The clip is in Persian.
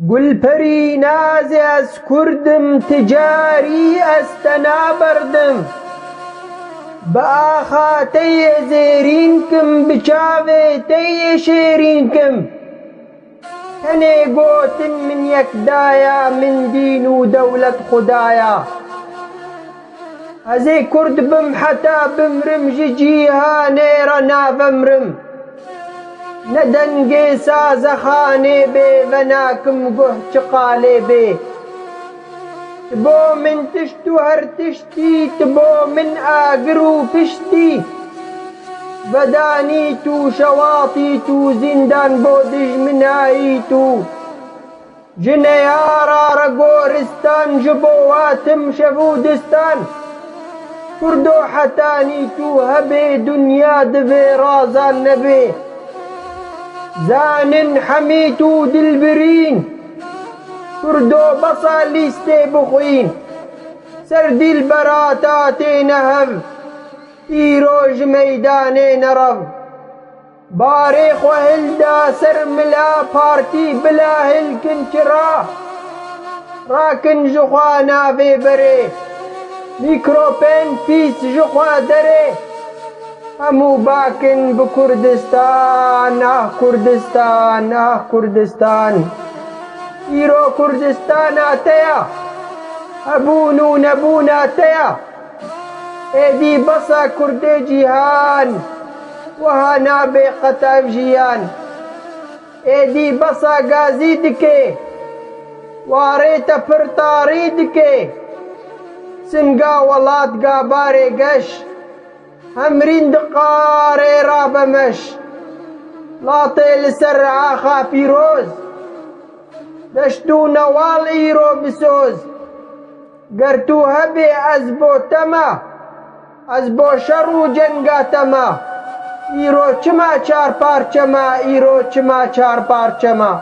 گلپری نازی از کردم تجاری استنا بردم با آخاتی زیرین کم بچاویتی شیرین کم تنی گوتن من یک دایا من دین و دولت خدایا ازی کرد بم حتا بمرم جیهانی را نافمرم ندنگی ساز خانه بی و ناکم گه چقاله بی تبو من تشتو هر تشتی تبو من آگر و پشتی بدانی تو شواطی تو زندان بودج منایی تو جنیارا را گورستان جبواتم شفودستان کردو حتانی تو هبی دنیا دوی رازان نبی زانن حمیتو دلبرین کردو بصا لیستی بخوین سر دل براتاتی نهب ایروج میدانی نرب باریخ و هلدا سر ملا پارتی بلا هلکن چرا راکن جخوا نافی بری میکروپین پیس جخوا دری همو باکن بکردستان کردستان کردستان ایرو کردستان آتیا ابونو نبون آتیا ایدی بسا کرد جیهان وها نابی قطع جیان ایدی بسا گازی دکے واریتا پر تاری دکے سنگا ولاد گا بارے گش همرین دقارے رابمش لاطی لسر آخا پیروز دشتو نوال ایرو بسوز گرتو هبی از بو تما از بو شرو جنگا تما ایرو چما چار پارچما ایرو چما چار پارچما